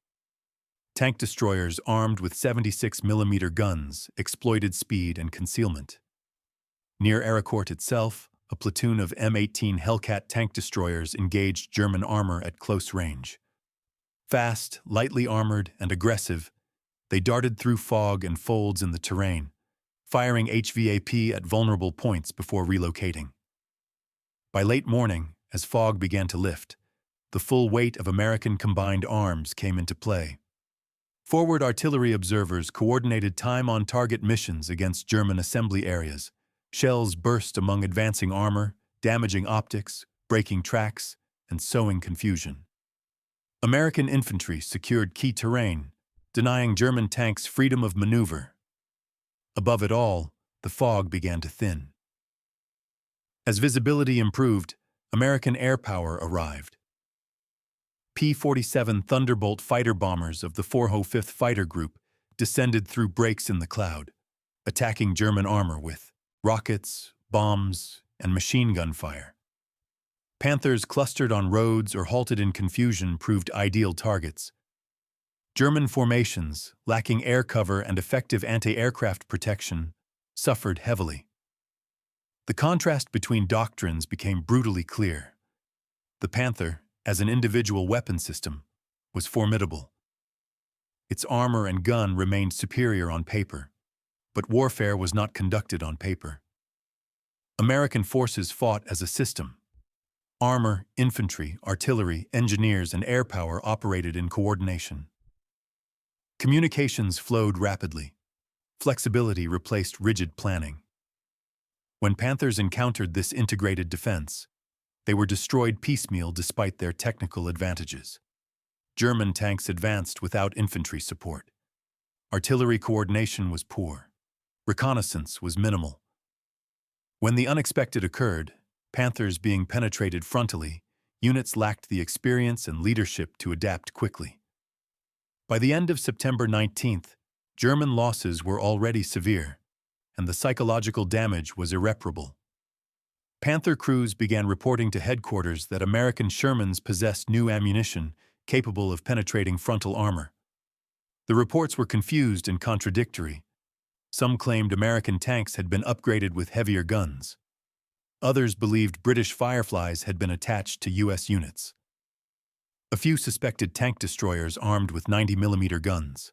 Tank destroyers armed with 76mm guns exploited speed and concealment. Near Arracourt itself, a platoon of M18 Hellcat tank destroyers engaged German armor at close range. Fast, lightly armored, and aggressive, they darted through fog and folds in the terrain, firing HVAP at vulnerable points before relocating. By late morning, as fog began to lift, the full weight of American combined arms came into play. Forward artillery observers coordinated time-on-target missions against German assembly areas. Shells burst among advancing armor, damaging optics, breaking tracks, and sowing confusion. American infantry secured key terrain, denying German tanks freedom of maneuver. Above it all, the fog began to thin. As visibility improved, American air power arrived. P-47 Thunderbolt fighter bombers of the 405th Fighter Group descended through breaks in the cloud, attacking German armor with rockets, bombs, and machine gun fire. Panthers clustered on roads or halted in confusion proved ideal targets. German formations, lacking air cover and effective anti-aircraft protection, suffered heavily. The contrast between doctrines became brutally clear. The Panther, as an individual weapon system, was formidable. Its armor and gun remained superior on paper, but warfare was not conducted on paper. American forces fought as a system. Armor, infantry, artillery, engineers, and air power operated in coordination. Communications flowed rapidly. Flexibility replaced rigid planning. When Panthers encountered this integrated defense, they were destroyed piecemeal despite their technical advantages. German tanks advanced without infantry support. Artillery coordination was poor. Reconnaissance was minimal. When the unexpected occurred, Panthers being penetrated frontally, units lacked the experience and leadership to adapt quickly. By the end of September 19th, German losses were already severe, and the psychological damage was irreparable. Panther crews began reporting to headquarters that American Shermans possessed new ammunition capable of penetrating frontal armor. The reports were confused and contradictory. Some claimed American tanks had been upgraded with heavier guns. Others believed British Fireflies had been attached to U.S. units. A few suspected tank destroyers armed with 90mm guns.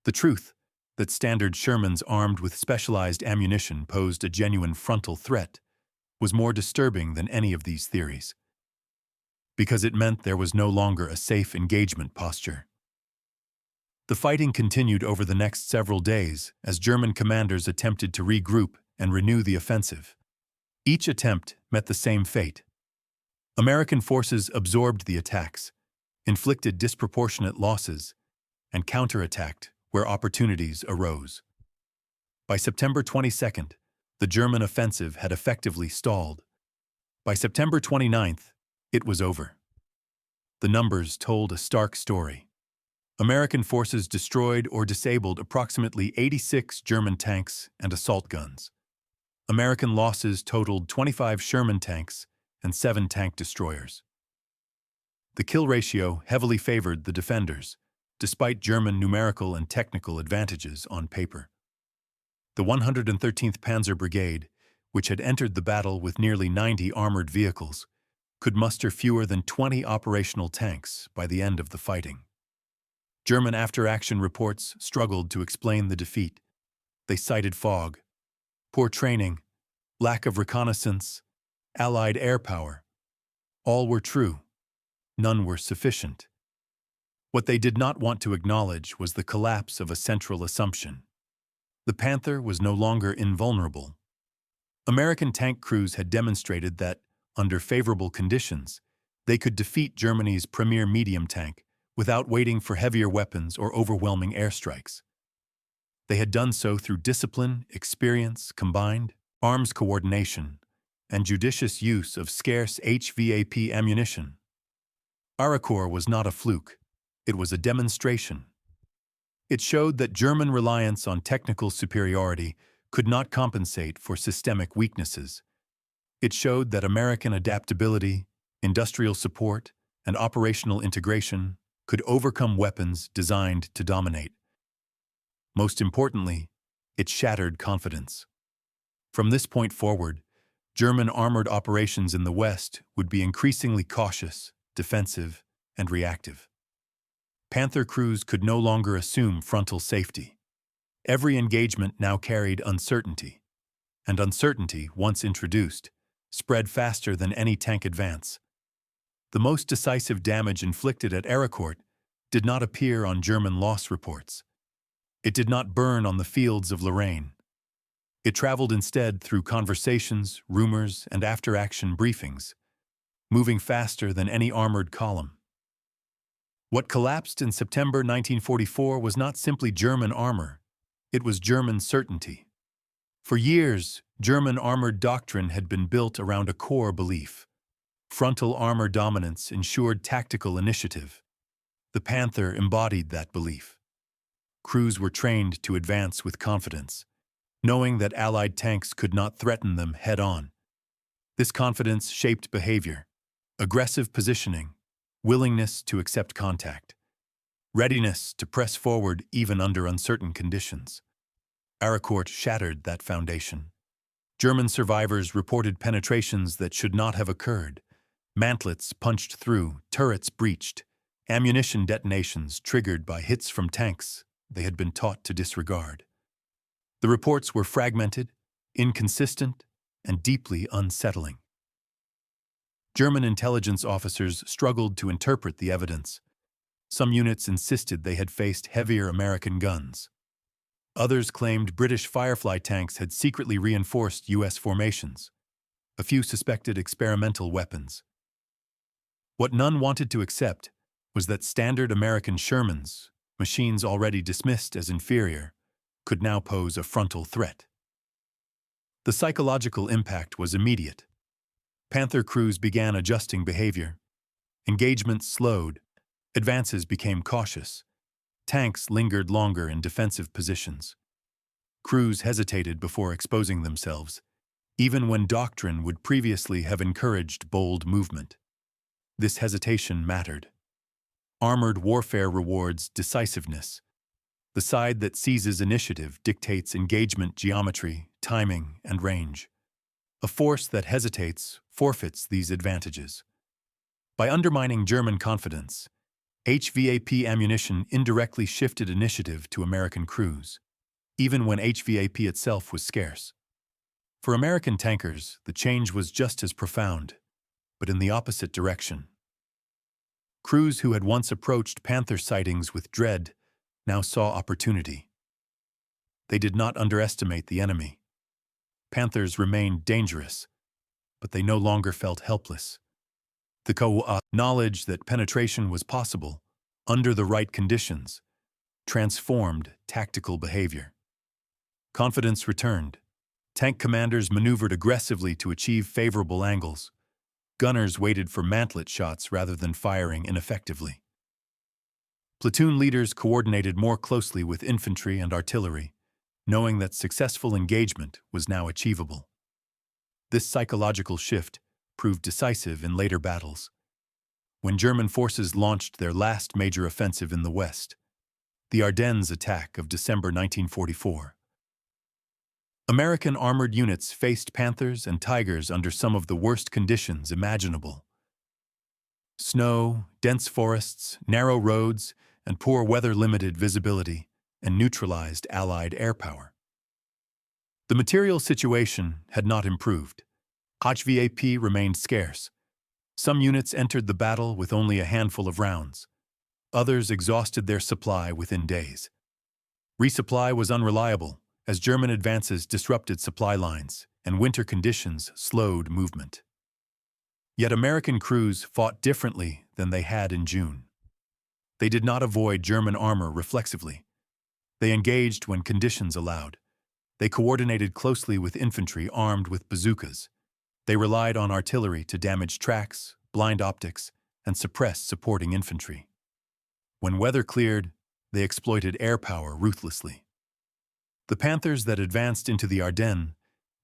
The truth, that standard Shermans armed with specialized ammunition posed a genuine frontal threat, was more disturbing than any of these theories, because it meant there was no longer a safe engagement posture. The fighting continued over the next several days as German commanders attempted to regroup and renew the offensive. Each attempt met the same fate. American forces absorbed the attacks, inflicted disproportionate losses, and counterattacked where opportunities arose. By September 22nd, the German offensive had effectively stalled. By September 29th, it was over. The numbers told a stark story. American forces destroyed or disabled approximately 86 German tanks and assault guns. American losses totaled 25 Sherman tanks and 7 tank destroyers. The kill ratio heavily favored the defenders, despite German numerical and technical advantages on paper. The 113th Panzer Brigade, which had entered the battle with nearly 90 armored vehicles, could muster fewer than 20 operational tanks by the end of the fighting. German after-action reports struggled to explain the defeat. They cited fog, poor training, lack of reconnaissance, Allied air power. All were true. None were sufficient. What they did not want to acknowledge was the collapse of a central assumption. The Panther was no longer invulnerable. American tank crews had demonstrated that, under favorable conditions, they could defeat Germany's premier medium tank without waiting for heavier weapons or overwhelming airstrikes. They had done so through discipline, experience, combined arms coordination, and judicious use of scarce HVAP ammunition. Arracourt was not a fluke. It was a demonstration. It showed that German reliance on technical superiority could not compensate for systemic weaknesses. It showed that American adaptability, industrial support, and operational integration could overcome weapons designed to dominate. Most importantly, it shattered confidence. From this point forward, German armored operations in the West would be increasingly cautious, defensive, and reactive. Panther crews could no longer assume frontal safety. Every engagement now carried uncertainty, and uncertainty, once introduced, spread faster than any tank advance. The most decisive damage inflicted at Arracourt did not appear on German loss reports. It did not burn on the fields of Lorraine. It traveled instead through conversations, rumors, and after-action briefings, moving faster than any armored column. What collapsed in September 1944 was not simply German armor, it was German certainty. For years, German armored doctrine had been built around a core belief. Frontal armor dominance ensured tactical initiative. The Panther embodied that belief. Crews were trained to advance with confidence, knowing that Allied tanks could not threaten them head-on. This confidence shaped behavior, aggressive positioning, willingness to accept contact, readiness to press forward even under uncertain conditions. Arracourt shattered that foundation. German survivors reported penetrations that should not have occurred. Mantlets punched through, turrets breached, ammunition detonations triggered by hits from tanks they had been taught to disregard. The reports were fragmented, inconsistent, and deeply unsettling. German intelligence officers struggled to interpret the evidence. Some units insisted they had faced heavier American guns. Others claimed British Firefly tanks had secretly reinforced U.S. formations. A few suspected experimental weapons. What none wanted to accept was that standard American Shermans, machines already dismissed as inferior, could now pose a frontal threat. The psychological impact was immediate. Panther crews began adjusting behavior. Engagements slowed. Advances became cautious. Tanks lingered longer in defensive positions. Crews hesitated before exposing themselves, even when doctrine would previously have encouraged bold movement. This hesitation mattered. Armored warfare rewards decisiveness. The side that seizes initiative dictates engagement geometry, timing, and range. A force that hesitates forfeits these advantages. By undermining German confidence, HVAP ammunition indirectly shifted initiative to American crews, even when HVAP itself was scarce. For American tankers, the change was just as profound, but in the opposite direction. Crews who had once approached Panther sightings with dread now saw opportunity. They did not underestimate the enemy. Panthers remained dangerous, but they no longer felt helpless. The knowledge that penetration was possible, under the right conditions, transformed tactical behavior. Confidence returned. Tank commanders maneuvered aggressively to achieve favorable angles. Gunners waited for mantlet shots rather than firing ineffectively. Platoon leaders coordinated more closely with infantry and artillery, knowing that successful engagement was now achievable. This psychological shift proved decisive in later battles. When German forces launched their last major offensive in the West, the Ardennes attack of December 1944. American armored units faced Panthers and Tigers under some of the worst conditions imaginable. Snow, dense forests, narrow roads, and poor weather limited visibility and neutralized Allied air power. The material situation had not improved. HVAP remained scarce. Some units entered the battle with only a handful of rounds. Others exhausted their supply within days. Resupply was unreliable, as German advances disrupted supply lines and winter conditions slowed movement. Yet American crews fought differently than they had in June. They did not avoid German armor reflexively. They engaged when conditions allowed. They coordinated closely with infantry armed with bazookas. They relied on artillery to damage tracks, blind optics, and suppress supporting infantry. When weather cleared, they exploited air power ruthlessly. The Panthers that advanced into the Ardennes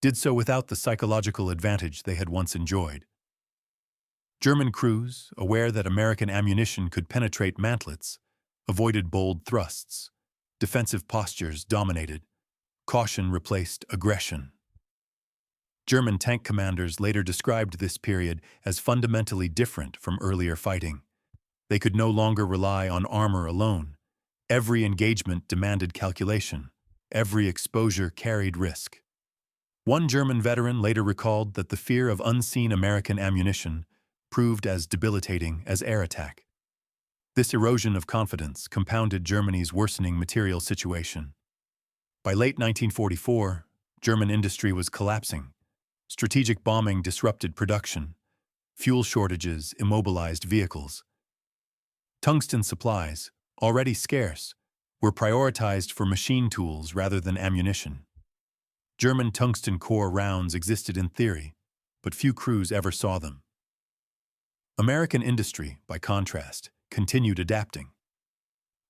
did so without the psychological advantage they had once enjoyed. German crews, aware that American ammunition could penetrate mantlets, avoided bold thrusts. Defensive postures dominated. Caution replaced aggression. German tank commanders later described this period as fundamentally different from earlier fighting. They could no longer rely on armor alone. Every engagement demanded calculation. Every exposure carried risk. One German veteran later recalled that the fear of unseen American ammunition proved as debilitating as air attack. This erosion of confidence compounded Germany's worsening material situation. By late 1944, German industry was collapsing. Strategic bombing disrupted production. Fuel shortages immobilized vehicles. Tungsten supplies, already scarce, were prioritized for machine tools rather than ammunition. German tungsten-cored rounds existed in theory, but few crews ever saw them. American industry, by contrast, continued adapting.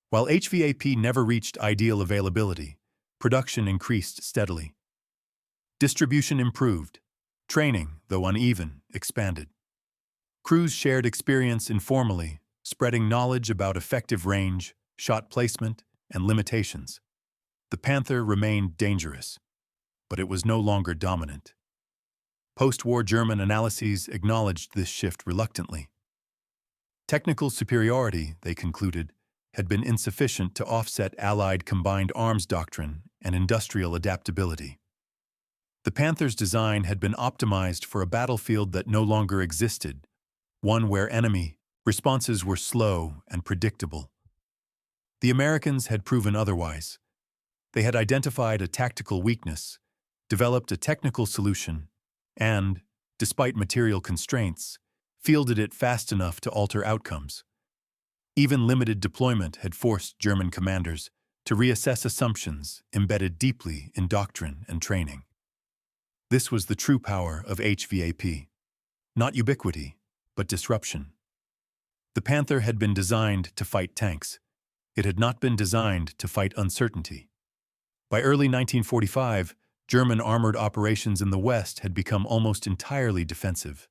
While HVAP never reached ideal availability, production increased steadily. Distribution improved. Training, though uneven, expanded. Crews shared experience informally, spreading knowledge about effective range, shot placement, and limitations. The Panther remained dangerous, but it was no longer dominant. Post-war German analyses acknowledged this shift reluctantly. Technical superiority, they concluded, had been insufficient to offset Allied combined arms doctrine and industrial adaptability. The Panther's design had been optimized for a battlefield that no longer existed, one where enemy responses were slow and predictable. The Americans had proven otherwise. They had identified a tactical weakness, developed a technical solution, and, despite material constraints, fielded it fast enough to alter outcomes. Even limited deployment had forced German commanders to reassess assumptions embedded deeply in doctrine and training. This was the true power of HVAP. Not ubiquity, but disruption. The Panther had been designed to fight tanks. It had not been designed to fight uncertainty. By early 1945, German armored operations in the West had become almost entirely defensive.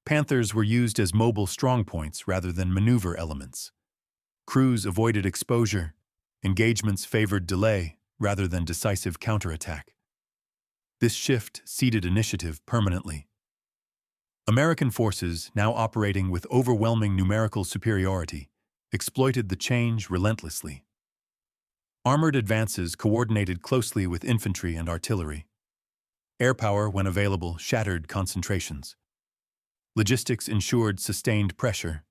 Panthers were used as mobile strongpoints rather than maneuver elements. Crews avoided exposure. Engagements favored delay rather than decisive counterattack. This shift ceded initiative permanently. American forces, now operating with overwhelming numerical superiority, exploited the change relentlessly. Armored advances coordinated closely with infantry and artillery. Air power, when available, shattered concentrations. Logistics ensured sustained pressure.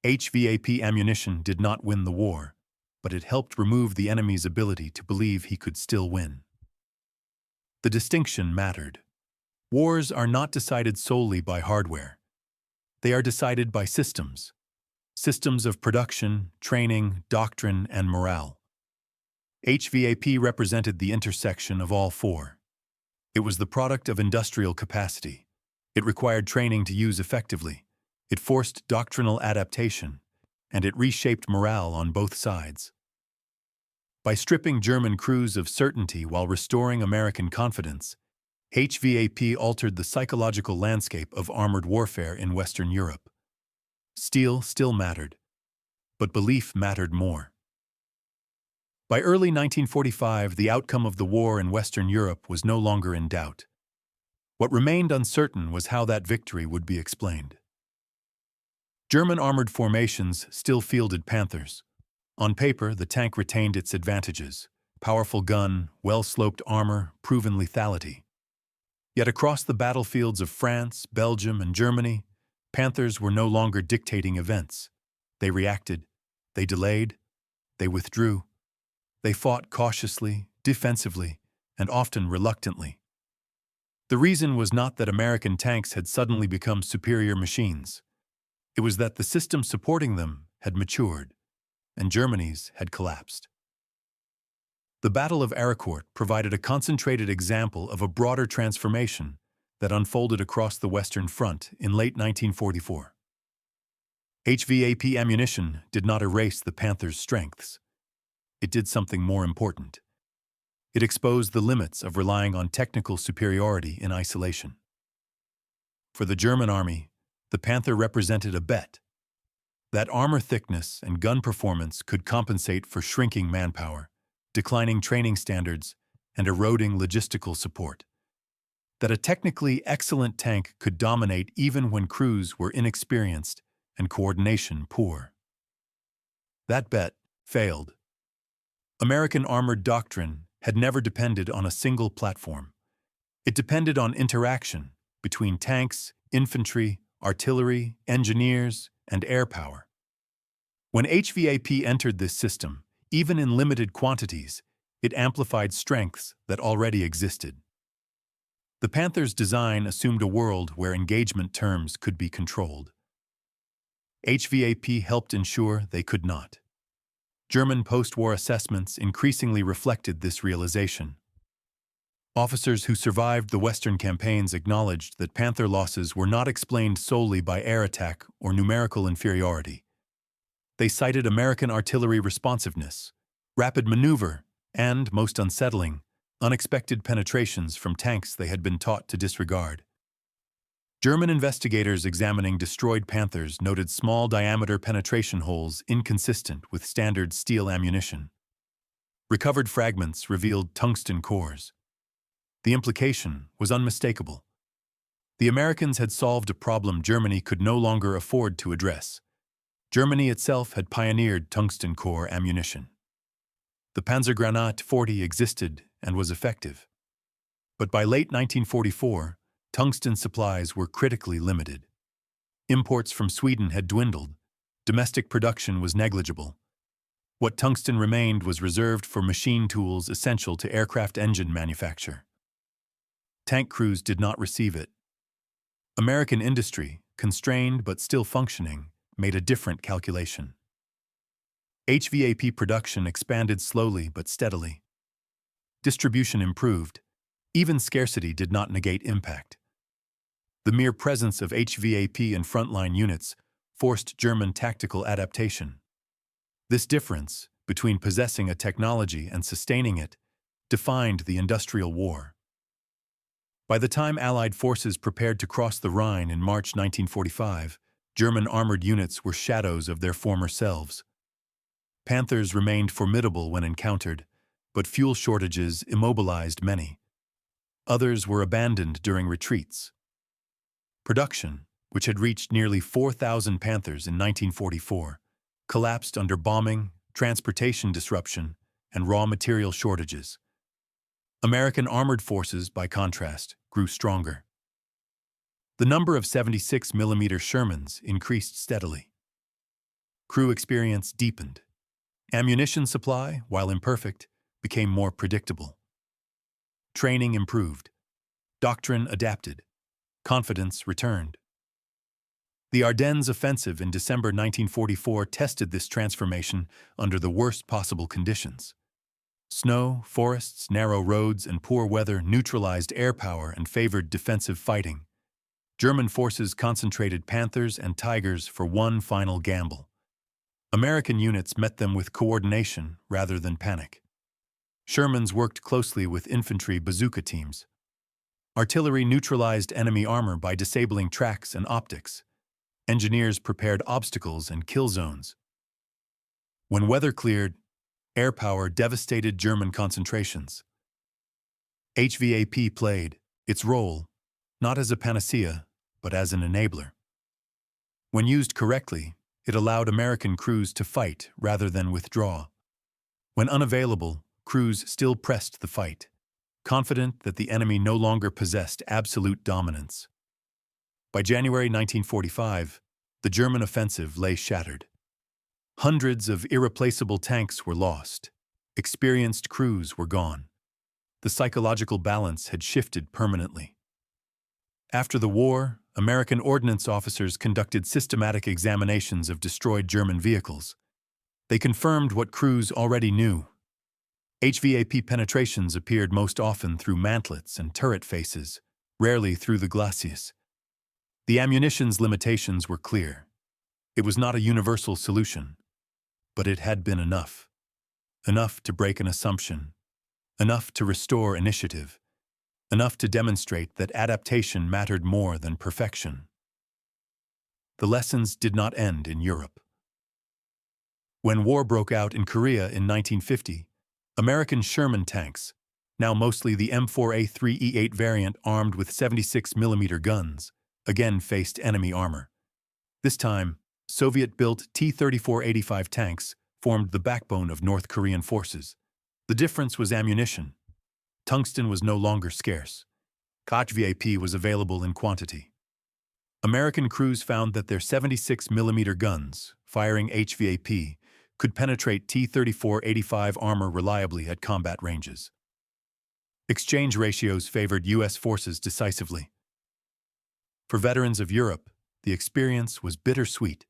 HVAP ammunition did not win the war, but it helped remove the enemy's ability to believe he could still win. The distinction mattered. Wars are not decided solely by hardware. They are decided by systems. Systems of production, training, doctrine, and morale. HVAP represented the intersection of all four. It was the product of industrial capacity. It required training to use effectively. It forced doctrinal adaptation, and it reshaped morale on both sides. By stripping German crews of certainty while restoring American confidence, HVAP altered the psychological landscape of armored warfare in Western Europe. Steel still mattered, but belief mattered more. By early 1945, the outcome of the war in Western Europe was no longer in doubt. What remained uncertain was how that victory would be explained. German armored formations still fielded Panthers. On paper, the tank retained its advantages: powerful gun, well-sloped armor, proven lethality. Yet across the battlefields of France, Belgium, and Germany, Panthers were no longer dictating events. They reacted, they delayed, they withdrew. They fought cautiously, defensively, and often reluctantly. The reason was not that American tanks had suddenly become superior machines. It was that the system supporting them had matured, and Germany's had collapsed. The Battle of Arracourt provided a concentrated example of a broader transformation that unfolded across the Western Front in late 1944. HVAP ammunition did not erase the Panther's strengths. It did something more important. It exposed the limits of relying on technical superiority in isolation. For the German army, the Panther represented a bet. That armor thickness and gun performance could compensate for shrinking manpower, declining training standards, and eroding logistical support. That a technically excellent tank could dominate even when crews were inexperienced and coordination poor. That bet failed. American armored doctrine had never depended on a single platform. It depended on interaction between tanks, infantry, artillery, engineers, and air power. When HVAP entered this system, even in limited quantities, it amplified strengths that already existed. The Panther's design assumed a world where engagement terms could be controlled. HVAP helped ensure they could not. German post-war assessments increasingly reflected this realization. Officers who survived the Western campaigns acknowledged that Panther losses were not explained solely by air attack or numerical inferiority. They cited American artillery responsiveness, rapid maneuver, and, most unsettling, unexpected penetrations from tanks they had been taught to disregard. German investigators examining destroyed Panthers noted small-diameter penetration holes inconsistent with standard steel ammunition. Recovered fragments revealed tungsten cores. The implication was unmistakable. The Americans had solved a problem Germany could no longer afford to address. Germany itself had pioneered tungsten core ammunition. The Panzergranate 40 existed and was effective. But by late 1944, tungsten supplies were critically limited. Imports from Sweden had dwindled. Domestic production was negligible. What tungsten remained was reserved for machine tools essential to aircraft engine manufacture. Tank crews did not receive it. American industry, constrained but still functioning, made a different calculation. HVAP production expanded slowly but steadily. Distribution improved. Even scarcity did not negate impact. The mere presence of HVAP in frontline units forced German tactical adaptation. This difference between possessing a technology and sustaining it defined the industrial war. By the time Allied forces prepared to cross the Rhine in March 1945, German armored units were shadows of their former selves. Panthers remained formidable when encountered, but fuel shortages immobilized many. Others were abandoned during retreats. Production, which had reached nearly 4,000 Panthers in 1944, collapsed under bombing, transportation disruption, and raw material shortages. American armored forces, by contrast, grew stronger. The number of 76mm Shermans increased steadily. Crew experience deepened. Ammunition supply, while imperfect, became more predictable. Training improved. Doctrine adapted. Confidence returned. The Ardennes offensive in December 1944 tested this transformation under the worst possible conditions. Snow, forests, narrow roads, and poor weather neutralized air power and favored defensive fighting. German forces concentrated Panthers and Tigers for one final gamble. American units met them with coordination rather than panic. Shermans worked closely with infantry bazooka teams. Artillery neutralized enemy armor by disabling tracks and optics. Engineers prepared obstacles and kill zones. When weather cleared, air power devastated German concentrations. HVAP played its role, not as a panacea, but as an enabler. When used correctly, it allowed American crews to fight rather than withdraw. When unavailable, crews still pressed the fight, confident that the enemy no longer possessed absolute dominance. By January 1945, the German offensive lay shattered. Hundreds of irreplaceable tanks were lost. Experienced crews were gone. The psychological balance had shifted permanently. After the war, American ordnance officers conducted systematic examinations of destroyed German vehicles. They confirmed what crews already knew. HVAP penetrations appeared most often through mantlets and turret faces, rarely through the glacis. The ammunition's limitations were clear. It was not a universal solution, but it had been enough. Enough to break an assumption. Enough to restore initiative. Enough to demonstrate that adaptation mattered more than perfection. The lessons did not end in Europe. When war broke out in Korea in 1950, American Sherman tanks, now mostly the M4A3E8 variant armed with 76mm guns, again faced enemy armor. This time, Soviet-built T-34-85 tanks formed the backbone of North Korean forces. The difference was ammunition. Tungsten was no longer scarce. HVAP was available in quantity. American crews found that their 76mm guns, firing HVAP, could penetrate T-34-85 armor reliably at combat ranges. Exchange ratios favored U.S. forces decisively. For veterans of Europe, the experience was bittersweet.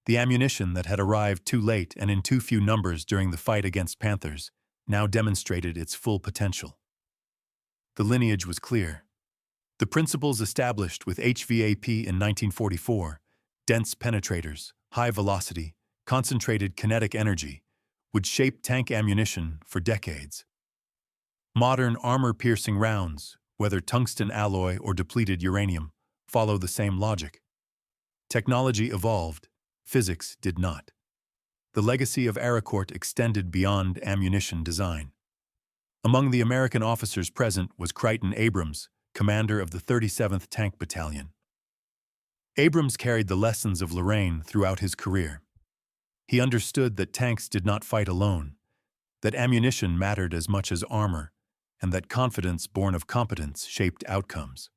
The ammunition that had arrived too late and in too few numbers during the fight against Panthers now demonstrated its full potential. The lineage was clear. The principles established with HVAP in 1944, dense penetrators, high velocity, concentrated kinetic energy, would shape tank ammunition for decades. Modern armor-piercing rounds, whether tungsten alloy or depleted uranium, follow the same logic. Technology evolved, physics did not. The legacy of Arracourt extended beyond ammunition design. Among the American officers present was Creighton Abrams, commander of the 37th Tank Battalion. Abrams carried the lessons of Lorraine throughout his career. He understood that tanks did not fight alone, that ammunition mattered as much as armor, and that confidence born of competence shaped outcomes.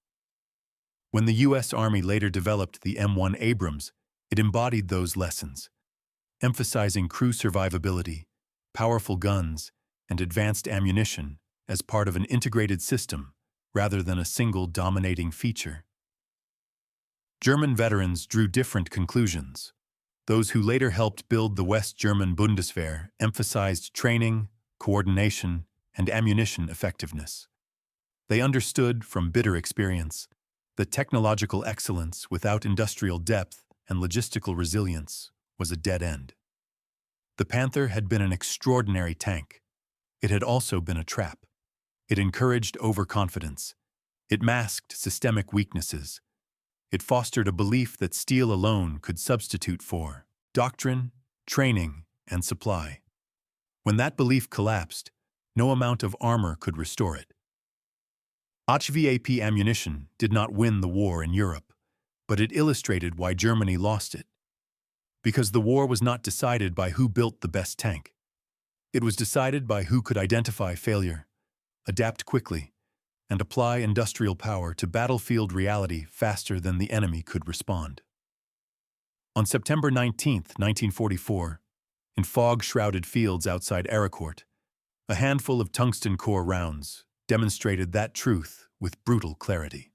When the U.S. Army later developed the M1 Abrams, it embodied those lessons, emphasizing crew survivability, powerful guns, and advanced ammunition as part of an integrated system rather than a single dominating feature. German veterans drew different conclusions. Those who later helped build the West German Bundeswehr emphasized training, coordination, and ammunition effectiveness. They understood, from bitter experience, that technological excellence without industrial depth and logistical resilience was a dead end. The Panther had been an extraordinary tank. It had also been a trap. It encouraged overconfidence. It masked systemic weaknesses. It fostered a belief that steel alone could substitute for doctrine, training, and supply. When that belief collapsed, no amount of armor could restore it. HVAP ammunition did not win the war in Europe, but it illustrated why Germany lost it. Because the war was not decided by who built the best tank. It was decided by who could identify failure, adapt quickly, and apply industrial power to battlefield reality faster than the enemy could respond. On September 19, 1944, in fog-shrouded fields outside Arracourt, a handful of tungsten-cored rounds demonstrated that truth with brutal clarity.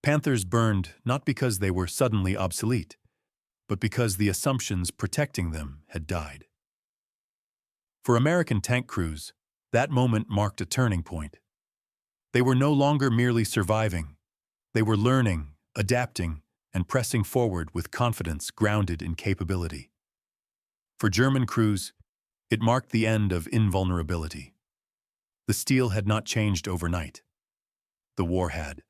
Panthers burned not because they were suddenly obsolete, but because the assumptions protecting them had died. For American tank crews, that moment marked a turning point. They were no longer merely surviving. They were learning, adapting, and pressing forward with confidence grounded in capability. For German crews, it marked the end of invulnerability. The steel had not changed overnight. The war had.